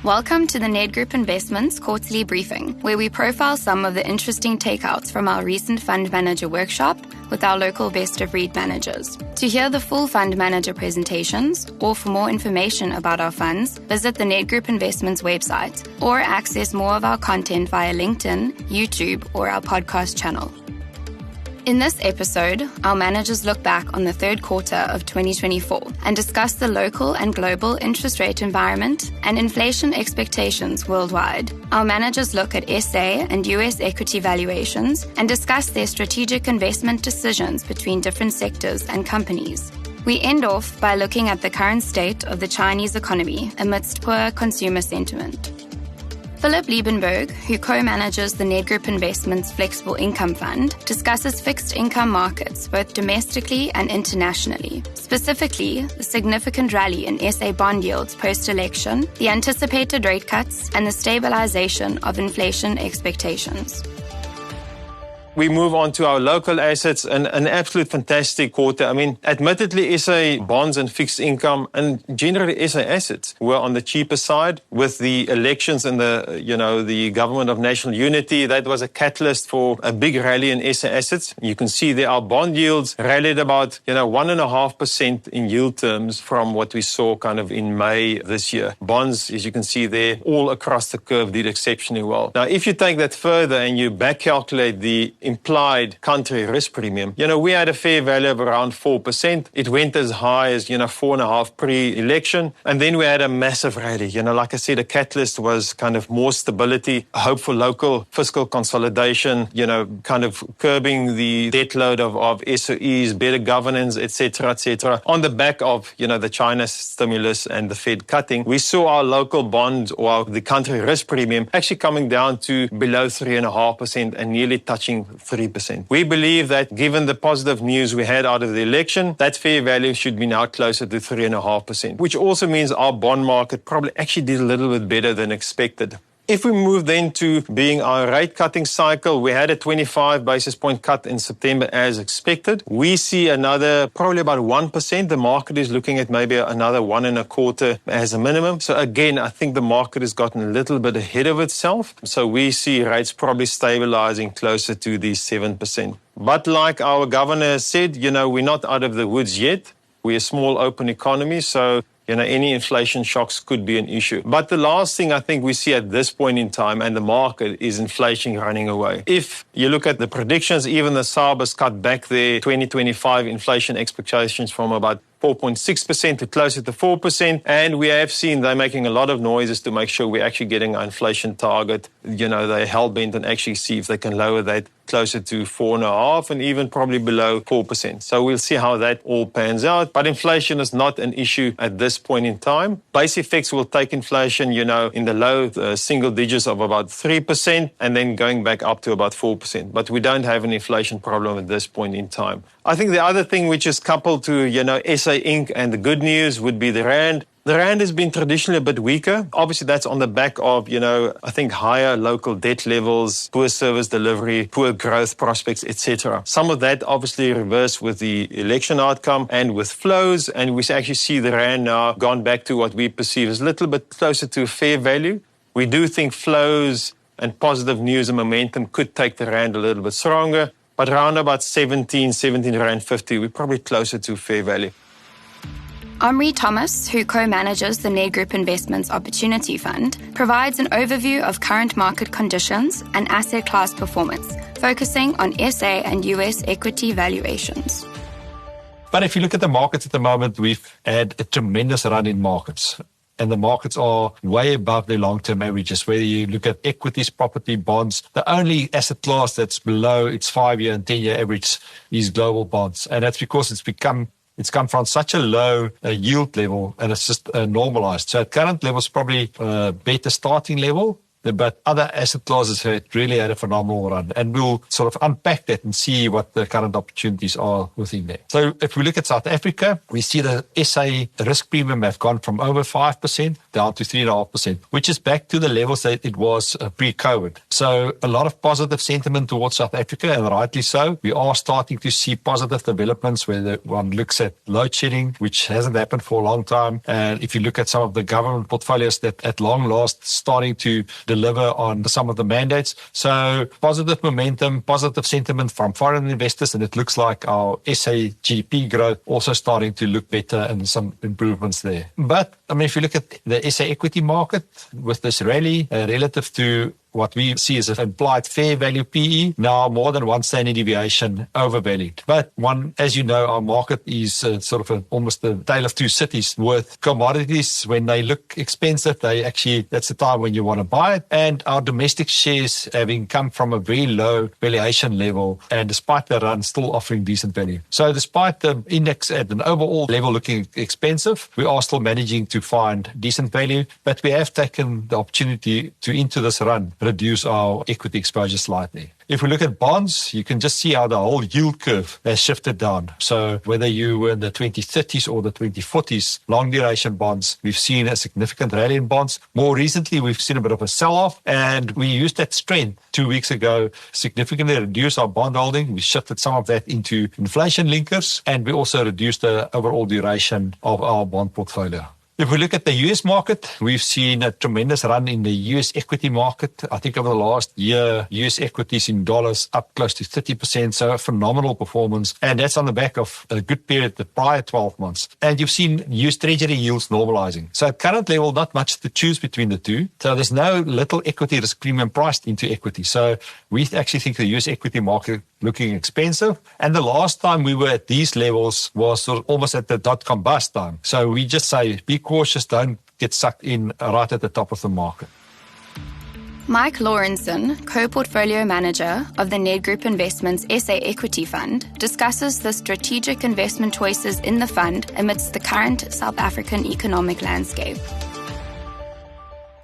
Welcome to the Ned Group Investments Quarterly Briefing, where we profile some of the interesting takeouts from our recent fund manager workshop with our local best-of-breed managers. To hear the full fund manager presentations, or for more information about our funds, visit the Ned Group Investments website, or access more of our content via LinkedIn, YouTube, or our podcast channel. In this episode, our managers look back on the third quarter of 2024 and discuss the local and global interest rate environment and inflation expectations worldwide. Our managers look at SA and US equity valuations and discuss their strategic investment decisions between different sectors and companies. We end off by looking at the current state of the Chinese economy amidst poor consumer sentiment. Philip Liebenberg, who co-manages the Ned Group Investments Flexible Income Fund, discusses fixed income markets both domestically and internationally, specifically the significant rally in SA bond yields post-election, the anticipated rate cuts, and the stabilization of inflation expectations. We move on to our local assets, and an absolute fantastic quarter. Admittedly, SA bonds and fixed income and generally SA assets were on the cheaper side with the elections and the government of national unity. That was a catalyst for a big rally in SA assets. You can see there our bond yields rallied about 1.5% in yield terms from what we saw kind of in May this year. Bonds, as you can see there, all across the curve did exceptionally well. Now, if you take that further and you back calculate the implied country risk premium, we had a fair value of around 4%. It went as high as 4.5% pre-election, and then we had a massive rally. Like I said, a catalyst was kind of more stability, hope for local fiscal consolidation, kind of curbing the debt load of SOEs, better governance, etc., on the back of the China stimulus and the Fed cutting. We saw our local bonds or the country risk premium actually coming down to below 3.5% and nearly touching 3%. We believe that given the positive news we had out of the election, that fair value should be now closer to 3.5%, which also means our bond market probably actually did a little bit better than expected. If we move then to being our rate cutting cycle, we had a 25 basis point cut in September as expected. We see another probably about 1%. The market is looking at maybe another 1.25% as a minimum. So again, I think the market has gotten a little bit ahead of itself. So we see rates probably stabilizing closer to the 7%. But like our governor said, we're not out of the woods yet. We're a small open economy, so any inflation shocks could be an issue. But the last thing I think we see at this point in time and the market is inflation running away. If you look at the predictions, even the SARB has cut back their 2025 inflation expectations from about 4.6% to closer to 4%. And we have seen they're making a lot of noises to make sure we're actually getting our inflation target. They're hell-bent and actually see if they can lower that closer to 4.5% and even probably below 4%. So we'll see how that all pans out. But inflation is not an issue at this point in time. Base effects will take inflation, in the low single digits of about 3% and then going back up to about 4%. But we don't have an inflation problem at this point in time. I think the other thing which is coupled to, SA Inc. and the good news would be the Rand. The Rand has been traditionally a bit weaker. Obviously, that's on the back of, I think higher local debt levels, poor service delivery, poor growth prospects, etc. Some of that obviously reversed with the election outcome and with flows. And we actually see the Rand now gone back to what we perceive as a little bit closer to a fair value. We do think flows and positive news and momentum could take the Rand a little bit stronger. But around about 17 Rand 50, we're probably closer to fair value. Omri Thomas, who co-manages the Ned Group Investments Opportunity Fund, provides an overview of current market conditions and asset class performance, focusing on SA and US equity valuations. But if you look at the markets at the moment, we've had a tremendous run in markets. And the markets are way above their long-term averages. Whether you look at equities, property, bonds, the only asset class that's below its 5-year and 10-year average is global bonds. And that's because it's come from such a low yield level and it's just normalized. So at current levels, probably a better starting level but other asset classes really had a phenomenal run. And we'll sort of unpack that and see what the current opportunities are within there. So if we look at South Africa, we see the SA risk premium have gone from over 5% down to 3.5%, which is back to the levels that it was pre-COVID. So a lot of positive sentiment towards South Africa, and rightly so. We are starting to see positive developments where one looks at load shedding, which hasn't happened for a long time. And if you look at some of the government portfolios that at long last starting to deliver on some of the mandates. So positive momentum, positive sentiment from foreign investors, and it looks like our SA GDP growth also starting to look better and some improvements there. But I mean, if you look at the SA equity market with this rally relative to what we see as an implied fair value PE, now more than one standard deviation overvalued. But one, as you know, our market is sort of almost a tale of two cities. With commodities, when they look expensive, that's the time when you want to buy it. And our domestic shares having come from a very low valuation level, and despite the run, still offering decent value. So despite the index at an overall level looking expensive, we are still managing to find decent value. But we have taken the opportunity to, into this run, reduce our equity exposure slightly. If we look at bonds, you can just see how the whole yield curve has shifted down. So whether you were in the 2030s or the 2040s, long duration bonds, we've seen a significant rally in bonds. More recently, we've seen a bit of a sell-off, and we used that strength 2 weeks ago, significantly reduce our bond holding. We shifted some of that into inflation linkers, and we also reduced the overall duration of our bond portfolio. If we look at the US market, we've seen a tremendous run in the US equity market. I think over the last year, US equities in dollars up close to 30%, so a phenomenal performance. And that's on the back of a good period the prior 12 months. And you've seen US Treasury yields normalizing. So at current level, not much to choose between the two. So there's no little equity risk premium priced into equity. So we actually think the US equity market looking expensive. And the last time we were at these levels was sort of almost at the dot-com bust time. So we just say, be cautious, don't get sucked in right at the top of the market. Mike Lawrenson, co-portfolio manager of the Ned Group Investments SA Equity Fund, discusses the strategic investment choices in the fund amidst the current South African economic landscape.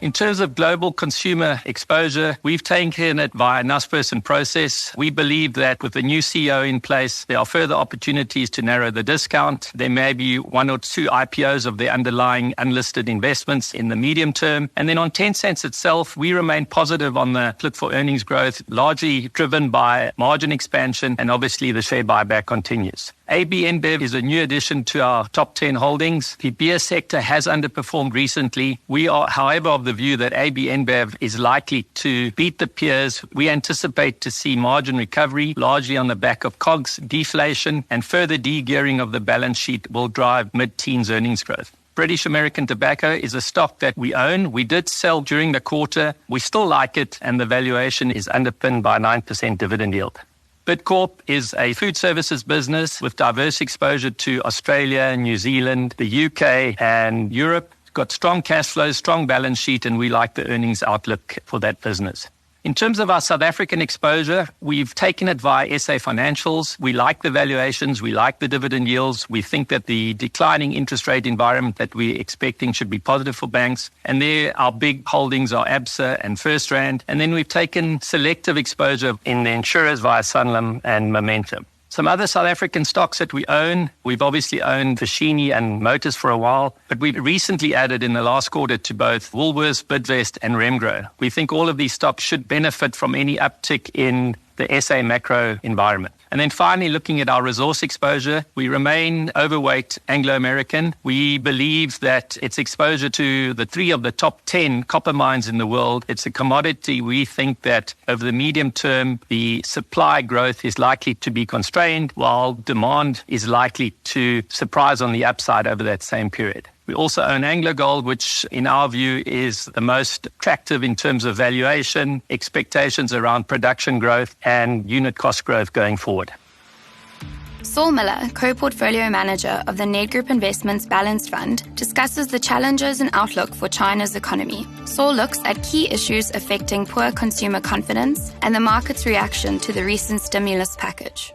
In terms of global consumer exposure, we've taken it via Nussperson process. We believe that with the new CEO in place, there are further opportunities to narrow the discount. There may be 1 or 2 IPOs of the underlying unlisted investments in the medium term. And then on Tencent itself, we remain positive on the look for earnings growth, largely driven by margin expansion, and obviously the share buyback continues. AB InBev is a new addition to our top 10 holdings. The beer sector has underperformed recently. We are, however, of the view that AB InBev is likely to beat the peers. We anticipate to see margin recovery, largely on the back of COGS deflation, and further de-gearing of the balance sheet will drive mid-teens earnings growth. British American Tobacco is a stock that we own. We did sell during the quarter. We still like it, and the valuation is underpinned by a 9% dividend yield. Bidcorp is a food services business with diverse exposure to Australia, New Zealand, the UK, and Europe. It's got strong cash flows, strong balance sheet, and we like the earnings outlook for that business. In terms of our South African exposure, we've taken it via SA Financials. We like the valuations. We like the dividend yields. We think that the declining interest rate environment that we're expecting should be positive for banks. And there, our big holdings are ABSA and FirstRand. And then we've taken selective exposure in the insurers via Sanlam and Momentum. Some other South African stocks that we own, we've obviously owned Foschini and Motors for a while, but we've recently added in the last quarter to both Woolworths, Bidvest and Remgro. We think all of these stocks should benefit from any uptick in the SA macro environment. And then finally, looking at our resource exposure, we remain overweight Anglo-American. We believe that its exposure to the 3 of the top 10 copper mines in the world, it's a commodity. We think that over the medium term, the supply growth is likely to be constrained, while demand is likely to surprise on the upside over that same period. We also own AngloGold, which in our view is the most attractive in terms of valuation, expectations around production growth and unit cost growth going forward. Saul Miller, co-portfolio manager of the Ned Group Investments Balanced Fund, discusses the challenges and outlook for China's economy. Saul looks at key issues affecting poor consumer confidence and the market's reaction to the recent stimulus package.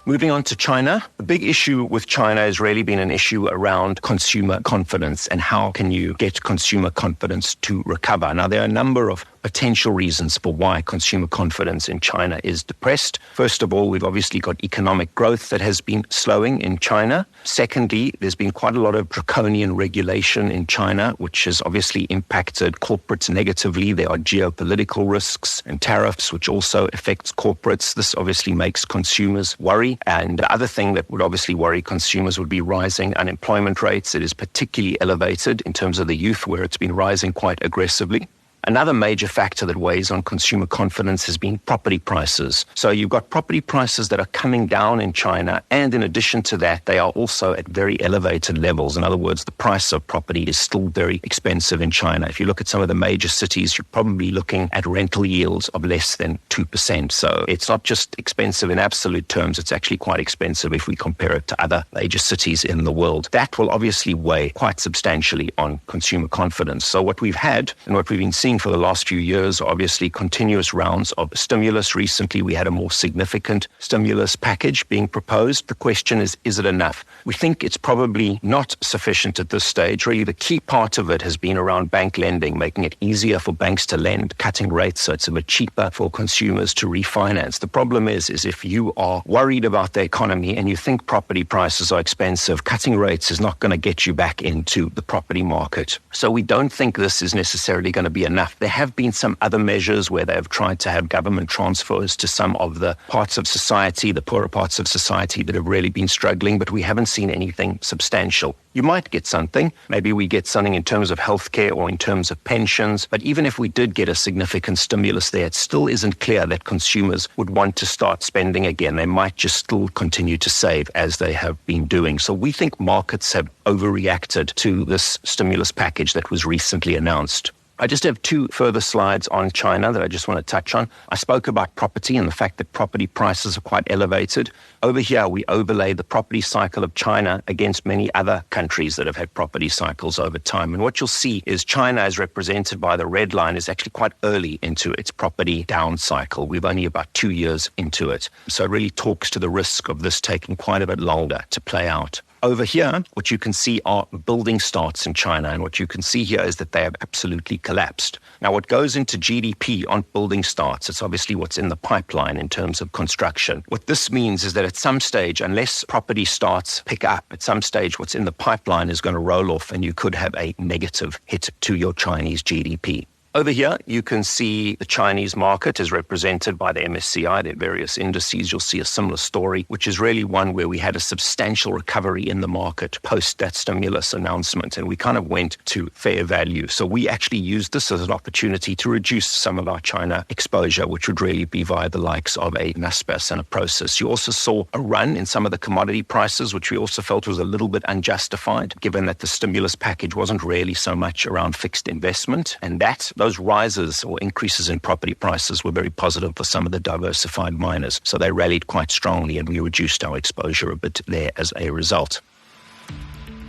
Moving on to China, the big issue with China has really been an issue around consumer confidence and how can you get consumer confidence to recover. Now, there are a number of potential reasons for why consumer confidence in China is depressed. First of all, we've obviously got economic growth that has been slowing in China. Secondly, there's been quite a lot of draconian regulation in China, which has obviously impacted corporates negatively. There are geopolitical risks and tariffs, which also affects corporates. This obviously makes consumers worry. And the other thing that would obviously worry consumers would be rising unemployment rates. It is particularly elevated in terms of the youth, where it's been rising quite aggressively. Another major factor that weighs on consumer confidence has been property prices. So you've got property prices that are coming down in China, and in addition to that, they are also at very elevated levels. In other words, the price of property is still very expensive in China. If you look at some of the major cities, you're probably looking at rental yields of less than 2%. So it's not just expensive in absolute terms, it's actually quite expensive if we compare it to other major cities in the world. That will obviously weigh quite substantially on consumer confidence. So what we've had and what we've been seeing for the last few years are obviously continuous rounds of stimulus. Recently, we had a more significant stimulus package being proposed. The question is it enough? We think it's probably not sufficient at this stage. Really, the key part of it has been around bank lending, making it easier for banks to lend, cutting rates so it's a bit cheaper for consumers to refinance. The problem is if you are worried about the economy and you think property prices are expensive, cutting rates is not going to get you back into the property market. So we don't think this is necessarily going to be enough. There have been some other measures where they have tried to have government transfers to some of the parts of society, the poorer parts of society that have really been struggling, but we haven't seen anything substantial. You might get something. Maybe we get something in terms of healthcare or in terms of pensions. But even if we did get a significant stimulus there, it still isn't clear that consumers would want to start spending again. They might just still continue to save as they have been doing. So we think markets have overreacted to this stimulus package that was recently announced. I just have two further slides on China that I just want to touch on. I spoke about property and the fact that property prices are quite elevated. Over here, we overlay the property cycle of China against many other countries that have had property cycles over time. And what you'll see is China, as represented by the red line, is actually quite early into its property down cycle. We've only about 2 years into it. So it really talks to the risk of this taking quite a bit longer to play out. Over here, what you can see are building starts in China, and what you can see here is that they have absolutely collapsed. Now, what goes into GDP on building starts, it's obviously what's in the pipeline in terms of construction. What this means is that at some stage, unless property starts pick up, at some stage what's in the pipeline is going to roll off, and you could have a negative hit to your Chinese GDP. Over here, you can see the Chinese market is represented by the MSCI, their various indices. You'll see a similar story, which is really one where we had a substantial recovery in the market post that stimulus announcement, and we kind of went to fair value. So we actually used this as an opportunity to reduce some of our China exposure, which would really be via the likes of a Naspers and a Prosus. You also saw a run in some of the commodity prices, which we also felt was a little bit unjustified, given that the stimulus package wasn't really so much around fixed investment, and those rises or increases in property prices were very positive for some of the diversified miners. So they rallied quite strongly, and we reduced our exposure a bit there as a result.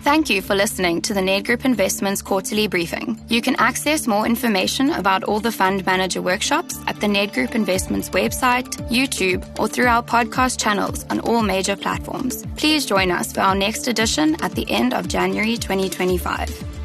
Thank you for listening to the Ned Group Investments Quarterly Briefing. You can access more information about all the fund manager workshops at the Ned Group Investments website, YouTube, or through our podcast channels on all major platforms. Please join us for our next edition at the end of January 2025.